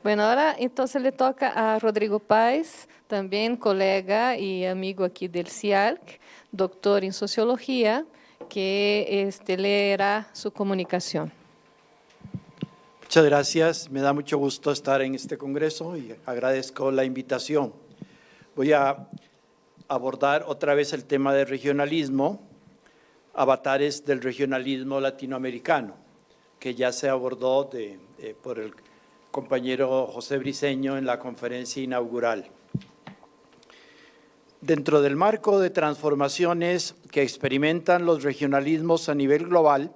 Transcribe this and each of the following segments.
Bueno, ahora entonces le toca a Rodrigo Páez, también colega y amigo aquí del CIALC, doctor en sociología, que leerá su comunicación. Muchas gracias, me da mucho gusto estar en este congreso y agradezco la invitación. Voy a abordar otra vez el tema del regionalismo, avatares del regionalismo latinoamericano, que ya se abordó por el compañero José Briceño en la conferencia inaugural. Dentro del marco de transformaciones que experimentan los regionalismos a nivel global,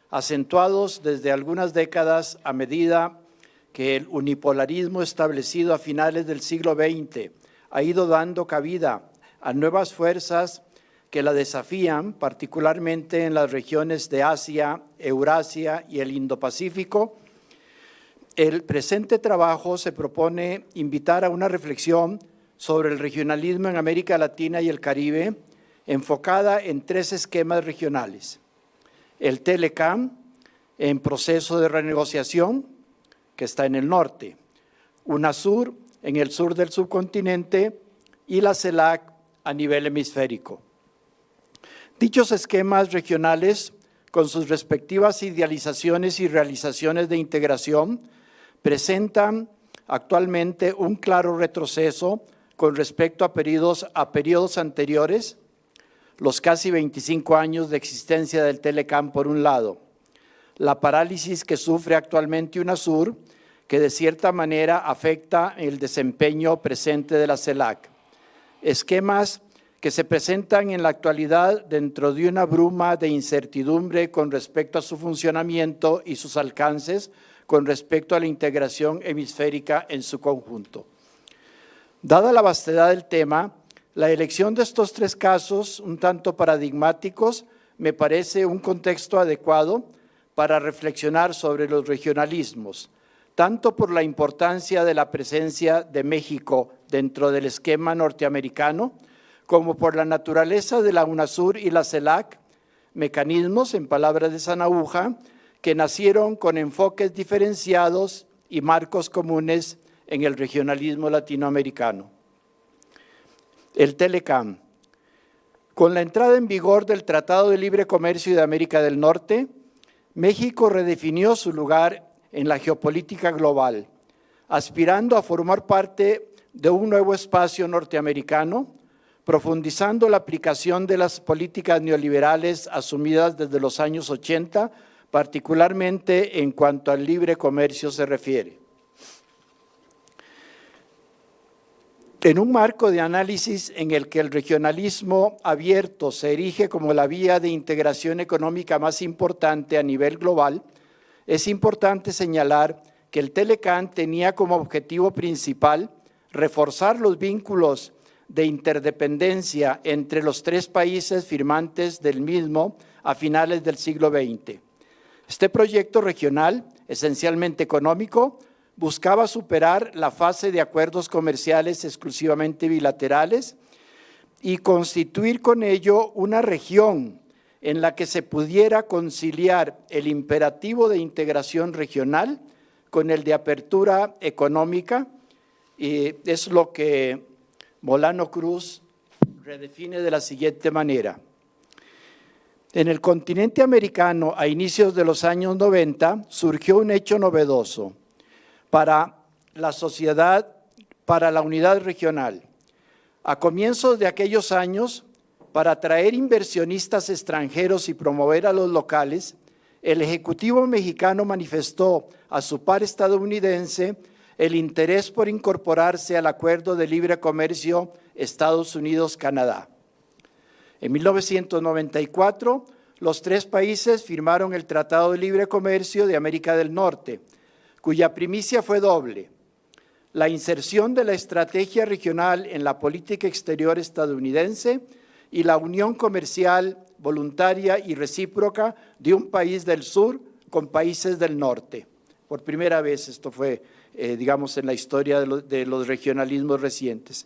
acentuados desde algunas décadas a medida que el unipolarismo establecido a finales del siglo XX ha ido dando cabida a nuevas fuerzas que la desafían, particularmente en las regiones de Asia, Eurasia y el Indo-Pacífico. El presente trabajo se propone invitar a una reflexión sobre el regionalismo en América Latina y el Caribe, enfocada en tres esquemas regionales. El Telecam, en proceso de renegociación, que está en el norte, UNASUR, en el sur del subcontinente, y la CELAC a nivel hemisférico. Dichos esquemas regionales, con sus respectivas idealizaciones y realizaciones de integración, presentan actualmente un claro retroceso con respecto a periodos anteriores, los casi 25 años de existencia del Telecam por un lado, la parálisis que sufre actualmente UNASUR, que de cierta manera afecta el desempeño presente de la CELAC. Esquemas que se presentan en la actualidad dentro de una bruma de incertidumbre con respecto a su funcionamiento y sus alcances con respecto a la integración hemisférica en su conjunto. Dada la vastedad del tema, la elección de estos tres casos, un tanto paradigmáticos, me parece un contexto adecuado para reflexionar sobre los regionalismos, tanto por la importancia de la presencia de México dentro del esquema norteamericano, como por la naturaleza de la UNASUR y la CELAC, mecanismos, en palabras de Sanahuja, que nacieron con enfoques diferenciados y marcos comunes en el regionalismo latinoamericano. El Telecam. Con la entrada en vigor del Tratado de Libre Comercio de América del Norte, México redefinió su lugar en la geopolítica global, aspirando a formar parte de un nuevo espacio norteamericano, profundizando la aplicación de las políticas neoliberales asumidas desde los años 80, particularmente en cuanto al libre comercio se refiere. En un marco de análisis en el que el regionalismo abierto se erige como la vía de integración económica más importante a nivel global, es importante señalar que el Telecam tenía como objetivo principal reforzar los vínculos de interdependencia entre los tres países firmantes del mismo a finales del siglo XX. Este proyecto regional, esencialmente económico, buscaba superar la fase de acuerdos comerciales exclusivamente bilaterales y constituir con ello una región en la que se pudiera conciliar el imperativo de integración regional con el de apertura económica, y es lo que Molano Cruz redefine de la siguiente manera. En el continente americano, a inicios de los años 90, surgió un hecho novedoso para la sociedad, para la unidad regional. A comienzos de aquellos años, para atraer inversionistas extranjeros y promover a los locales, el Ejecutivo mexicano manifestó a su par estadounidense el interés por incorporarse al Acuerdo de Libre Comercio Estados Unidos-Canadá. En 1994, los tres países firmaron el Tratado de Libre Comercio de América del Norte, cuya primicia fue doble: la inserción de la estrategia regional en la política exterior estadounidense y la unión comercial voluntaria y recíproca de un país del sur con países del norte. Por primera vez esto fue, digamos, en la historia de los regionalismos recientes.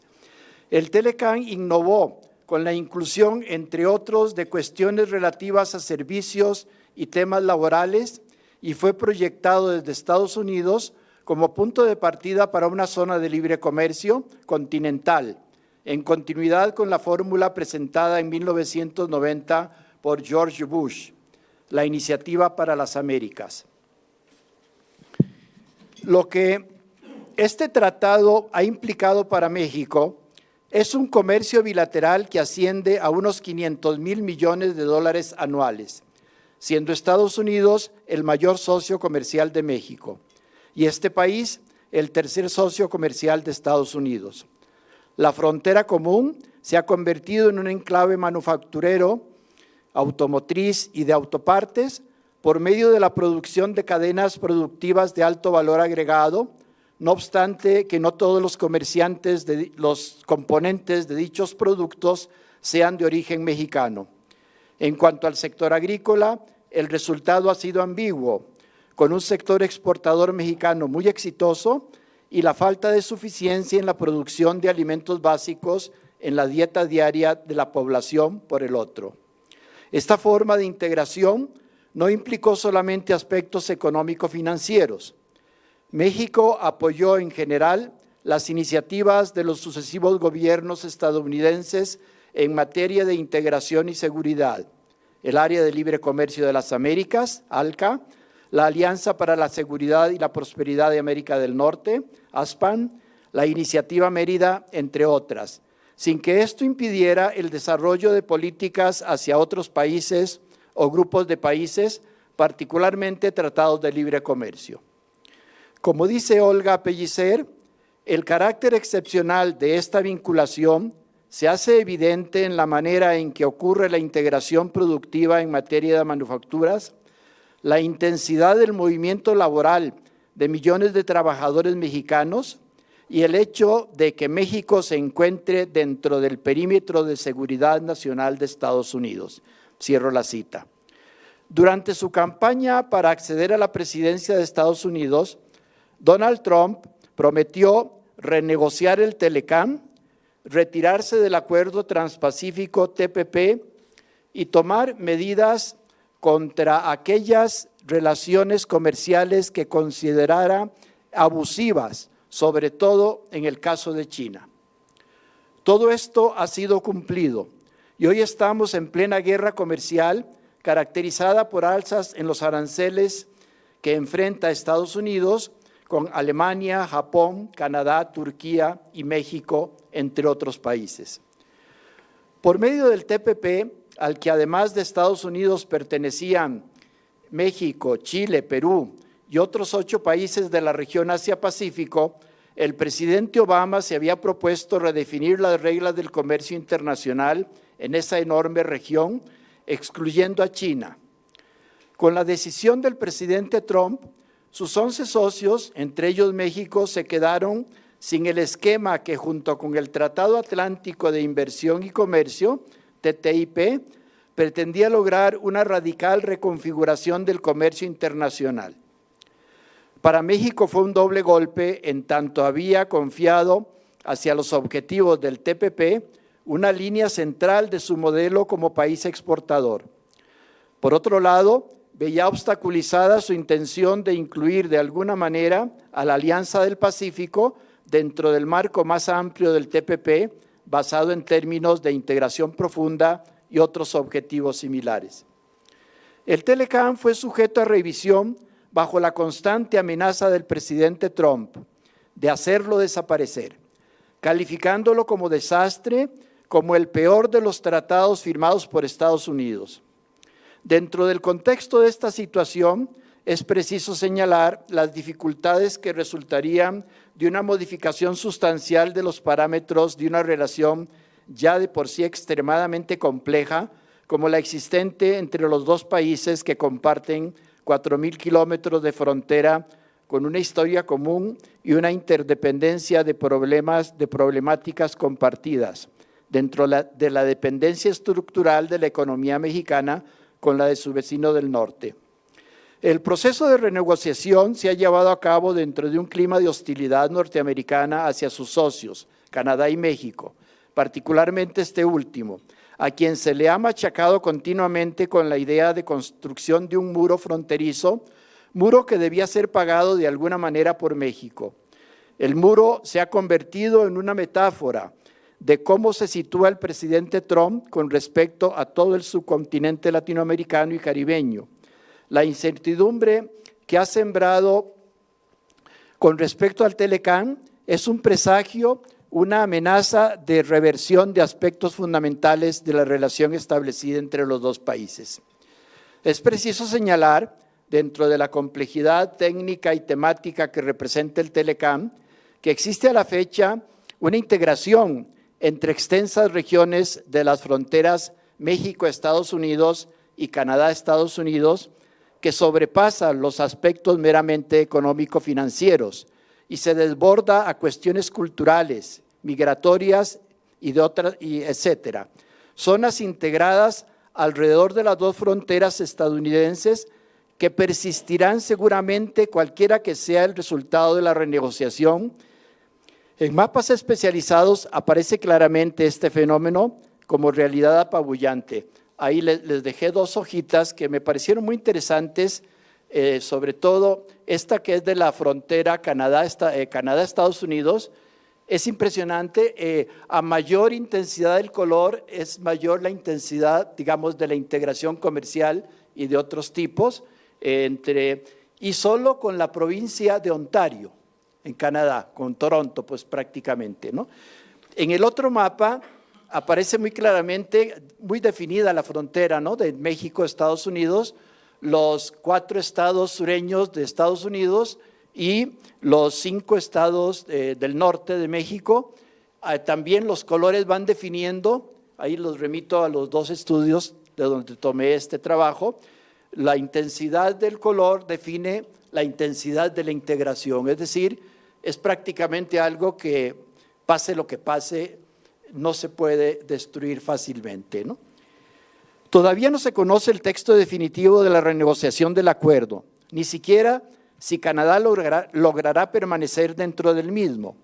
El Telecam innovó con la inclusión, entre otros, de cuestiones relativas a servicios y temas laborales, y fue proyectado desde Estados Unidos como punto de partida para una zona de libre comercio continental, en continuidad con la fórmula presentada en 1990 por George Bush, la Iniciativa para las Américas. Lo que este tratado ha implicado para México es un comercio bilateral que asciende a unos 500,000 millones de dólares anuales, siendo Estados Unidos el mayor socio comercial de México y este país el tercer socio comercial de Estados Unidos. La frontera común se ha convertido en un enclave manufacturero, automotriz y de autopartes por medio de la producción de cadenas productivas de alto valor agregado, no obstante que no todos los comerciantes de los componentes de dichos productos sean de origen mexicano. En cuanto al sector agrícola, el resultado ha sido ambiguo, con un sector exportador mexicano muy exitoso y la falta de suficiencia en la producción de alimentos básicos en la dieta diaria de la población por el otro. Esta forma de integración no implicó solamente aspectos económico-financieros. México apoyó en general las iniciativas de los sucesivos gobiernos estadounidenses en materia de integración y seguridad, el Área de Libre Comercio de las Américas, ALCA, la Alianza para la Seguridad y la Prosperidad de América del Norte, ASPAN, la Iniciativa Mérida, entre otras, sin que esto impidiera el desarrollo de políticas hacia otros países o grupos de países, particularmente tratados de libre comercio. Como dice Olga Pellicer, el carácter excepcional de esta vinculación se hace evidente en la manera en que ocurre la integración productiva en materia de manufacturas, la intensidad del movimiento laboral de millones de trabajadores mexicanos y el hecho de que México se encuentre dentro del perímetro de seguridad nacional de Estados Unidos. Cierro la cita. Durante su campaña para acceder a la presidencia de Estados Unidos, Donald Trump prometió renegociar el Telecam, retirarse del Acuerdo Transpacífico TPP y tomar medidas contra aquellas relaciones comerciales que considerara abusivas, sobre todo en el caso de China. Todo esto ha sido cumplido y hoy estamos en plena guerra comercial caracterizada por alzas en los aranceles que enfrenta Estados Unidos con Alemania, Japón, Canadá, Turquía y México, entre otros países. Por medio del TPP, al que además de Estados Unidos pertenecían México, Chile, Perú y otros 8 países de la región Asia-Pacífico, el presidente Obama se había propuesto redefinir las reglas del comercio internacional en esa enorme región, excluyendo a China. Con la decisión del presidente Trump, sus 11 socios, entre ellos México, se quedaron sin el esquema que junto con el Tratado Atlántico de Inversión y Comercio, TTIP, pretendía lograr una radical reconfiguración del comercio internacional. Para México fue un doble golpe en tanto había confiado hacia los objetivos del TPP una línea central de su modelo como país exportador. Por otro lado, veía obstaculizada su intención de incluir de alguna manera a la Alianza del Pacífico dentro del marco más amplio del TPP, basado en términos de integración profunda y otros objetivos similares. El Telecam fue sujeto a revisión bajo la constante amenaza del presidente Trump de hacerlo desaparecer, calificándolo como desastre, como el peor de los tratados firmados por Estados Unidos. Dentro del contexto de esta situación, es preciso señalar las dificultades que resultarían de una modificación sustancial de los parámetros de una relación ya de por sí extremadamente compleja, como la existente entre los dos países que comparten 4,000 kilómetros de frontera con una historia común y una interdependencia de problemáticas compartidas, dentro de la dependencia estructural de la economía mexicana con la de su vecino del norte. El proceso de renegociación se ha llevado a cabo dentro de un clima de hostilidad norteamericana hacia sus socios, Canadá y México, particularmente este último, a quien se le ha machacado continuamente con la idea de construcción de un muro fronterizo, muro que debía ser pagado de alguna manera por México. El muro se ha convertido en una metáfora de cómo se sitúa el presidente Trump con respecto a todo el subcontinente latinoamericano y caribeño. La incertidumbre que ha sembrado con respecto al Telecán es un presagio, una amenaza de reversión de aspectos fundamentales de la relación establecida entre los dos países. Es preciso señalar, dentro de la complejidad técnica y temática que representa el Telecán, que existe a la fecha una integración entre extensas regiones de las fronteras México-Estados Unidos y Canadá-Estados Unidos, que sobrepasa los aspectos meramente económico-financieros y se desborda a cuestiones culturales, migratorias y de otras, etcétera. Zonas integradas alrededor de las dos fronteras estadounidenses que persistirán seguramente cualquiera que sea el resultado de la renegociación. En mapas especializados aparece claramente este fenómeno como realidad apabullante. Ahí les dejé dos hojitas que me parecieron muy interesantes, sobre todo esta que es de la frontera Canadá-Estados Unidos. Es impresionante, a mayor intensidad del color es mayor la intensidad, digamos, de la integración comercial y de otros tipos, y solo con la provincia de Ontario, en Canadá, con Toronto, pues prácticamente, ¿no? En el otro mapa aparece muy claramente, muy definida la frontera, ¿no?, de México, Estados Unidos, los 4 estados sureños de Estados Unidos y los 5 estados del norte de México. También los colores van definiendo, ahí los remito a los 2 estudios de donde tomé este trabajo. La intensidad del color define la intensidad de la integración, es decir, es prácticamente algo que, pase lo que pase, no se puede destruir fácilmente, ¿no? Todavía no se conoce el texto definitivo de la renegociación del acuerdo, ni siquiera si Canadá logrará permanecer dentro del mismo.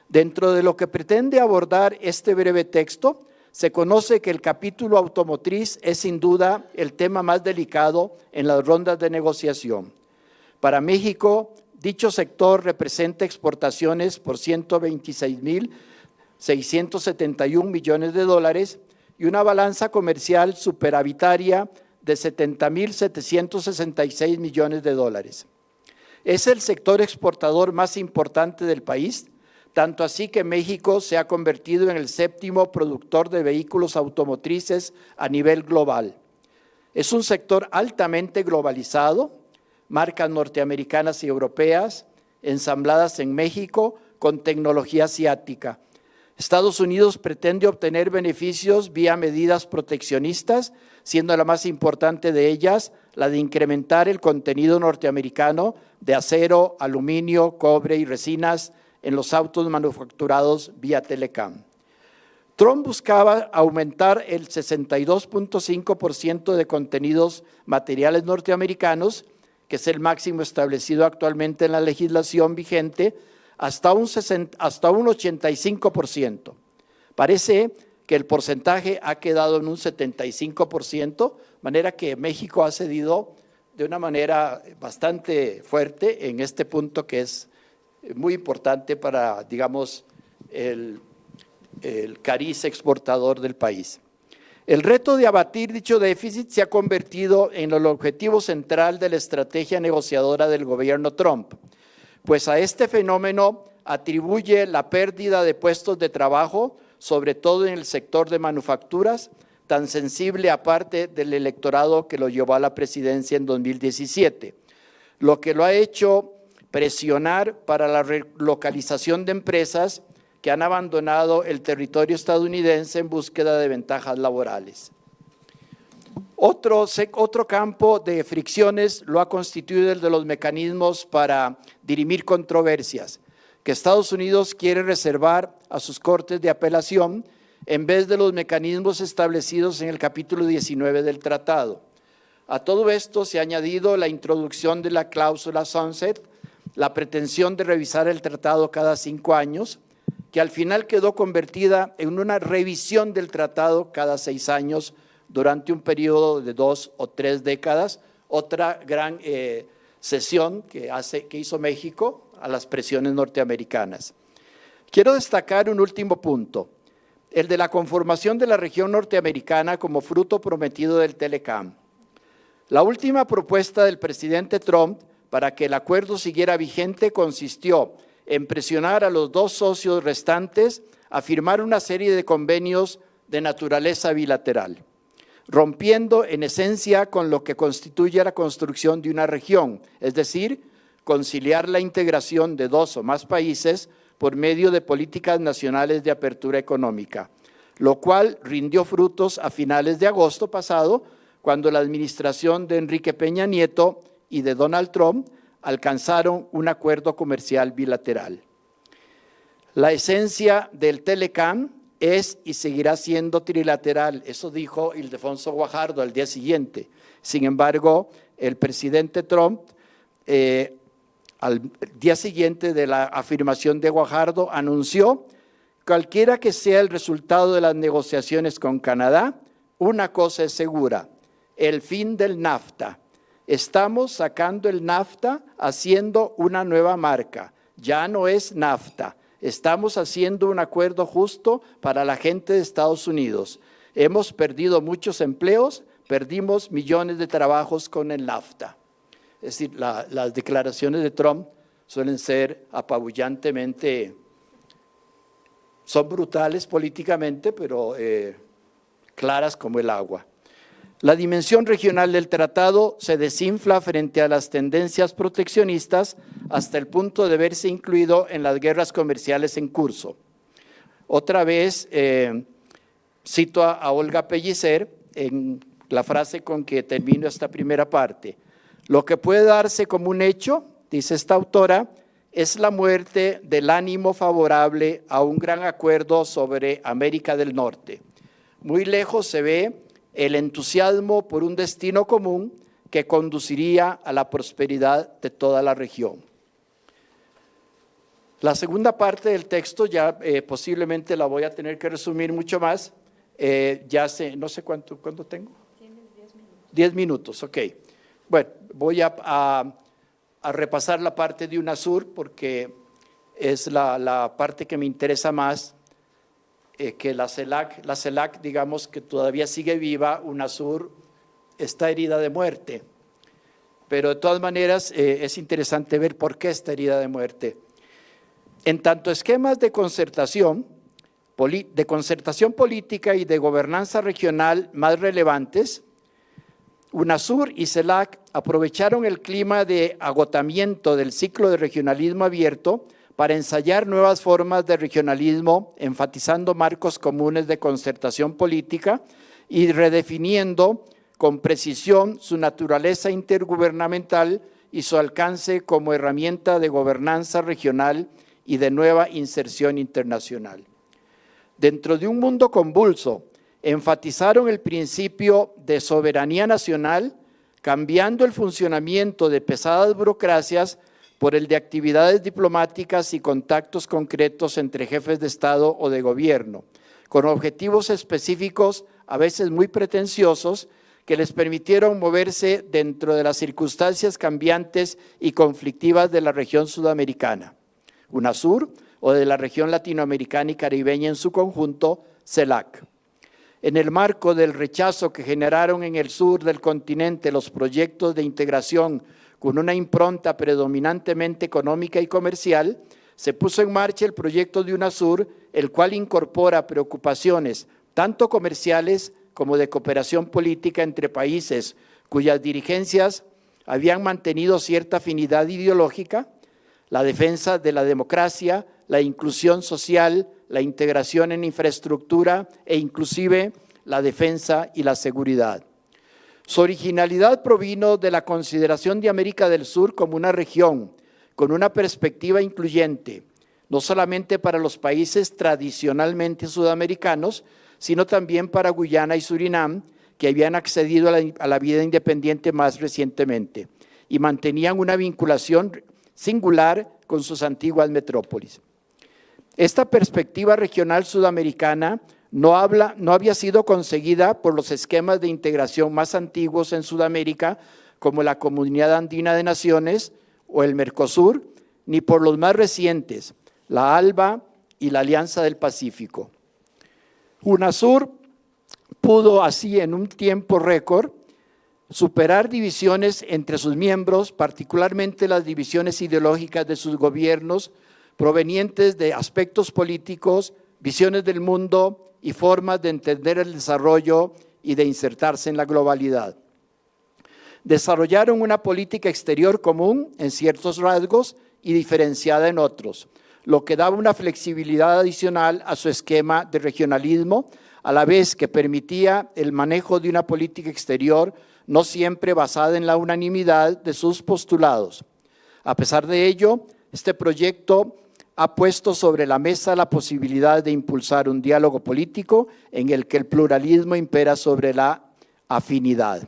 Dentro de lo que pretende abordar este breve texto, se conoce que el capítulo automotriz es sin duda el tema más delicado en las rondas de negociación. Para México, dicho sector representa exportaciones por 126.671 millones de dólares y una balanza comercial superavitaria de 70.766 millones de dólares. Es el sector exportador más importante del país, tanto así que México se ha convertido en el 7º productor de vehículos automotrices a nivel global. Es un sector altamente globalizado, marcas norteamericanas y europeas, ensambladas en México con tecnología asiática. Estados Unidos pretende obtener beneficios vía medidas proteccionistas, siendo la más importante de ellas la de incrementar el contenido norteamericano de acero, aluminio, cobre y resinas en los autos manufacturados vía Telecán. Trump buscaba aumentar el 62.5% de contenidos materiales norteamericanos, que es el máximo establecido actualmente en la legislación vigente, hasta un 85%. Parece que el porcentaje ha quedado en un 75%, manera que México ha cedido de una manera bastante fuerte en este punto que es muy importante para, digamos, el cariz exportador del país. El reto de abatir dicho déficit se ha convertido en el objetivo central de la estrategia negociadora del gobierno Trump, pues a este fenómeno atribuye la pérdida de puestos de trabajo, sobre todo en el sector de manufacturas, tan sensible aparte del electorado que lo llevó a la presidencia en 2017, lo que lo ha hecho presionar para la relocalización de empresas que han abandonado el territorio estadounidense en búsqueda de ventajas laborales. Otro campo de fricciones lo ha constituido el de los mecanismos para dirimir controversias, que Estados Unidos quiere reservar a sus cortes de apelación en vez de los mecanismos establecidos en el capítulo 19 del tratado. A todo esto se ha añadido la introducción de la cláusula sunset, la pretensión de revisar el tratado cada 5 años, que al final quedó convertida en una revisión del tratado cada 6 años durante un periodo de 2 o 3 décadas, otra gran cesión que hizo México a las presiones norteamericanas. Quiero destacar un último punto, el de la conformación de la región norteamericana como fruto prometido del Telecam. La última propuesta del presidente Trump para que el acuerdo siguiera vigente consistió en presionar a los dos socios restantes a firmar una serie de convenios de naturaleza bilateral, rompiendo en esencia con lo que constituye la construcción de una región, es decir, conciliar la integración de dos o más países por medio de políticas nacionales de apertura económica, lo cual rindió frutos a finales de agosto pasado, cuando la administración de Enrique Peña Nieto y de Donald Trump alcanzaron un acuerdo comercial bilateral. La esencia del Telecam es y seguirá siendo trilateral, eso dijo Ildefonso Guajardo al día siguiente. Sin embargo, el presidente Trump, al día siguiente de la afirmación de Guajardo, anunció: cualquiera que sea el resultado de las negociaciones con Canadá, una cosa es segura, el fin del NAFTA. Estamos sacando el NAFTA haciendo una nueva marca, ya no es NAFTA. Estamos haciendo un acuerdo justo para la gente de Estados Unidos. Hemos perdido muchos empleos, perdimos millones de trabajos con el NAFTA. Es decir, las declaraciones de Trump suelen ser apabullantemente, son brutales políticamente, pero claras como el agua. La dimensión regional del tratado se desinfla frente a las tendencias proteccionistas hasta el punto de verse incluido en las guerras comerciales en curso. Otra vez cito a Olga Pellicer en la frase con que termino esta primera parte. Lo que puede darse como un hecho, dice esta autora, es la muerte del ánimo favorable a un gran acuerdo sobre América del Norte. Muy lejos se ve el entusiasmo por un destino común que conduciría a la prosperidad de toda la región. La segunda parte del texto ya posiblemente la voy a tener que resumir mucho más. No sé cuánto tengo. Tienes 10 minutos. 10 minutos, ok. Bueno, voy a repasar la parte de UNASUR porque es la parte que me interesa más que la CELAC. La CELAC, digamos que todavía sigue viva, UNASUR está herida de muerte. Pero de todas maneras es interesante ver por qué está herida de muerte. En tanto esquemas de concertación política y de gobernanza regional más relevantes, UNASUR y CELAC aprovecharon el clima de agotamiento del ciclo de regionalismo abierto para ensayar nuevas formas de regionalismo, enfatizando marcos comunes de concertación política y redefiniendo con precisión su naturaleza intergubernamental y su alcance como herramienta de gobernanza regional y de nueva inserción internacional. Dentro de un mundo convulso, enfatizaron el principio de soberanía nacional, cambiando el funcionamiento de pesadas burocracias por el de actividades diplomáticas y contactos concretos entre jefes de Estado o de gobierno, con objetivos específicos, a veces muy pretenciosos, que les permitieron moverse dentro de las circunstancias cambiantes y conflictivas de la región sudamericana, UNASUR, o de la región latinoamericana y caribeña en su conjunto, CELAC. En el marco del rechazo que generaron en el sur del continente los proyectos de integración con una impronta predominantemente económica y comercial, se puso en marcha el proyecto de UNASUR, el cual incorpora preocupaciones tanto comerciales como de cooperación política entre países cuyas dirigencias habían mantenido cierta afinidad ideológica, la defensa de la democracia, la inclusión social, la integración en infraestructura e inclusive la defensa y la seguridad. Su originalidad provino de la consideración de América del Sur como una región con una perspectiva incluyente, no solamente para los países tradicionalmente sudamericanos, sino también para Guyana y Surinam, que habían accedido a la vida independiente más recientemente y mantenían una vinculación singular con sus antiguas metrópolis. Esta perspectiva regional sudamericana no había sido conseguida por los esquemas de integración más antiguos en Sudamérica, como la Comunidad Andina de Naciones o el Mercosur, ni por los más recientes, la ALBA y la Alianza del Pacífico. UNASUR pudo así en un tiempo récord superar divisiones entre sus miembros, particularmente las divisiones ideológicas de sus gobiernos, provenientes de aspectos políticos, visiones del mundo y formas de entender el desarrollo y de insertarse en la globalidad. Desarrollaron una política exterior común en ciertos rasgos y diferenciada en otros, lo que daba una flexibilidad adicional a su esquema de regionalismo, a la vez que permitía el manejo de una política exterior no siempre basada en la unanimidad de sus postulados. A pesar de ello, este proyecto ha puesto sobre la mesa la posibilidad de impulsar un diálogo político en el que el pluralismo impera sobre la afinidad.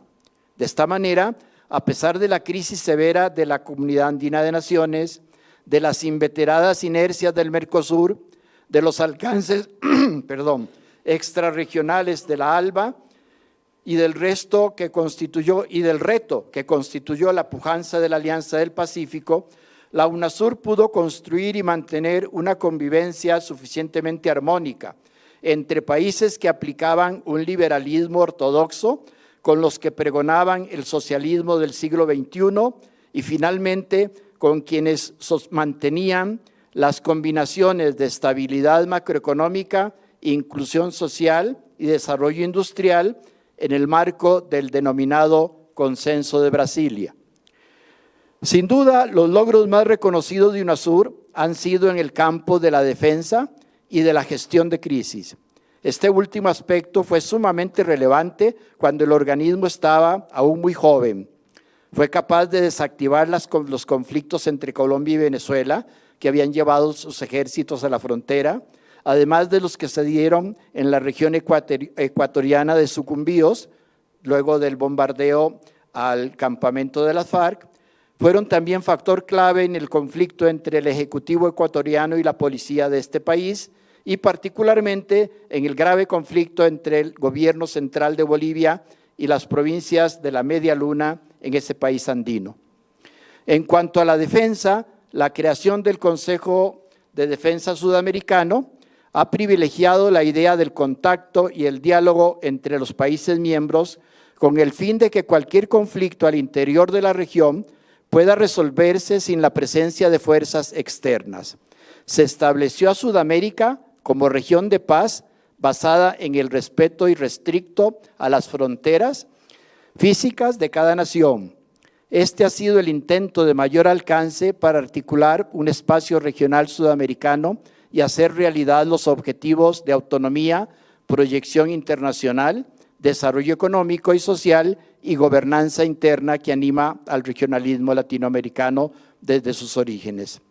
De esta manera, a pesar de la crisis severa de la Comunidad Andina de Naciones, de las inveteradas inercias del Mercosur, de los alcances extrarregionales de la ALBA y del reto que constituyó la pujanza de la Alianza del Pacífico, la UNASUR pudo construir y mantener una convivencia suficientemente armónica entre países que aplicaban un liberalismo ortodoxo con los que pregonaban el socialismo del siglo XXI y finalmente con quienes mantenían las combinaciones de estabilidad macroeconómica, inclusión social y desarrollo industrial en el marco del denominado Consenso de Brasilia. Sin duda, los logros más reconocidos de UNASUR han sido en el campo de la defensa y de la gestión de crisis. Este último aspecto fue sumamente relevante cuando el organismo estaba aún muy joven. Fue capaz de desactivar los conflictos entre Colombia y Venezuela, que habían llevado sus ejércitos a la frontera, además de los que se dieron en la región ecuatoriana de Sucumbíos, luego del bombardeo al campamento de las FARC. Fueron también factor clave en el conflicto entre el Ejecutivo ecuatoriano y la policía de este país, y particularmente en el grave conflicto entre el gobierno central de Bolivia y las provincias de la Media Luna en ese país andino. En cuanto a la defensa, la creación del Consejo de Defensa Sudamericano ha privilegiado la idea del contacto y el diálogo entre los países miembros con el fin de que cualquier conflicto al interior de la región pueda resolverse sin la presencia de fuerzas externas. Se estableció a Sudamérica como región de paz basada en el respeto irrestricto a las fronteras físicas de cada nación. Este ha sido el intento de mayor alcance para articular un espacio regional sudamericano y hacer realidad los objetivos de autonomía, proyección internacional, desarrollo económico y social y gobernanza interna que anima al regionalismo latinoamericano desde sus orígenes.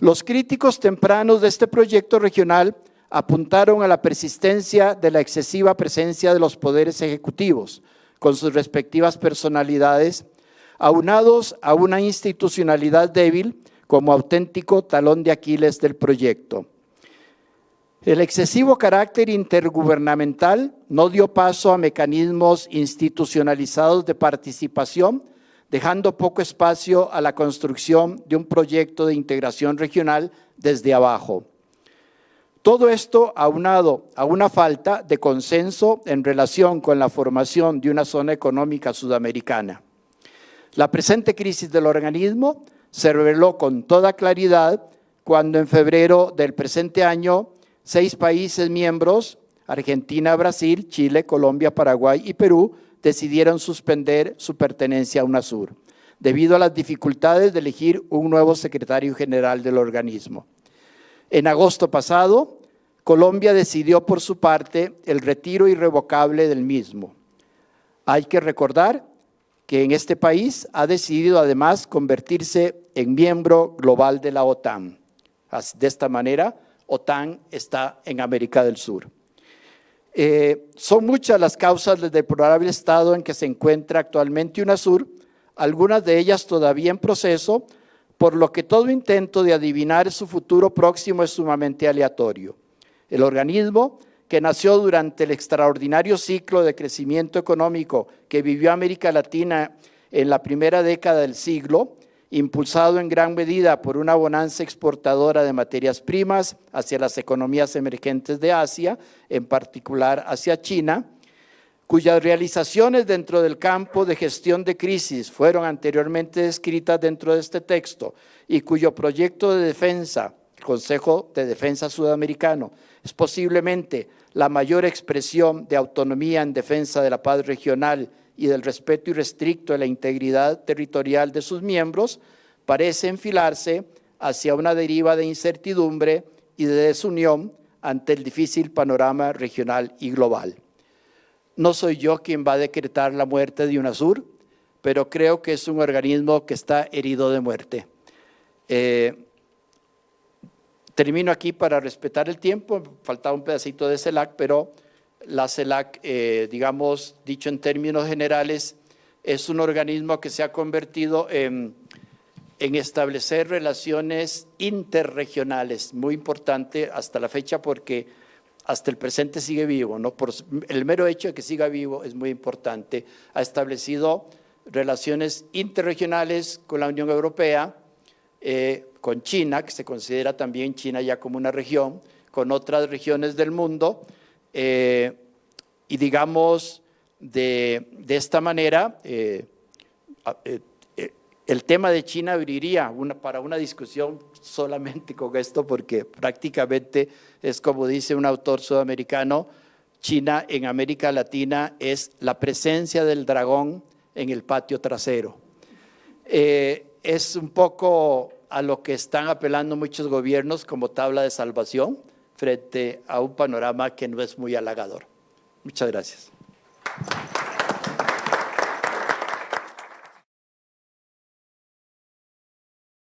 Los críticos tempranos de este proyecto regional apuntaron a la persistencia de la excesiva presencia de los poderes ejecutivos, con sus respectivas personalidades, aunados a una institucionalidad débil como auténtico talón de Aquiles del proyecto. El excesivo carácter intergubernamental no dio paso a mecanismos institucionalizados de participación, dejando poco espacio a la construcción de un proyecto de integración regional desde abajo. Todo esto aunado a una falta de consenso en relación con la formación de una zona económica sudamericana. La presente crisis del organismo se reveló con toda claridad cuando en febrero del presente año 6 países miembros, Argentina, Brasil, Chile, Colombia, Paraguay y Perú, decidieron suspender su pertenencia a UNASUR, debido a las dificultades de elegir un nuevo secretario general del organismo. En agosto pasado, Colombia decidió por su parte el retiro irrevocable del mismo. Hay que recordar que en este país ha decidido además convertirse en miembro global de la OTAN. De esta manera, OTAN está en América del Sur. Son muchas las causas del deplorable estado en que se encuentra actualmente UNASUR, algunas de ellas todavía en proceso, por lo que todo intento de adivinar su futuro próximo es sumamente aleatorio. El organismo, que nació durante el extraordinario ciclo de crecimiento económico que vivió América Latina en la primera década del siglo, impulsado en gran medida por una bonanza exportadora de materias primas hacia las economías emergentes de Asia, en particular hacia China, cuyas realizaciones dentro del campo de gestión de crisis fueron anteriormente descritas dentro de este texto y cuyo proyecto de defensa, el Consejo de Defensa Sudamericano, es posiblemente la mayor expresión de autonomía en defensa de la paz regional y del respeto irrestricto de la integridad territorial de sus miembros, parece enfilarse hacia una deriva de incertidumbre y de desunión ante el difícil panorama regional y global. No soy yo quien va a decretar la muerte de UNASUR, pero creo que es un organismo que está herido de muerte. Termino aquí para respetar el tiempo, faltaba un pedacito de CELAC, pero la CELAC, digamos, dicho en términos generales, es un organismo que se ha convertido en establecer relaciones interregionales, muy importante hasta la fecha porque hasta el presente sigue vivo, ¿no? Por el mero hecho de que siga vivo es muy importante. Ha establecido relaciones interregionales con la Unión Europea, con China, que se considera también China ya como una región, con otras regiones del mundo, y digamos, de esta manera, el tema de China abriría para una discusión solamente con esto, porque prácticamente es como dice un autor sudamericano, China en América Latina es la presencia del dragón en el patio trasero. Es un poco a lo que están apelando muchos gobiernos como tabla de salvación frente a un panorama que no es muy halagador. Muchas gracias.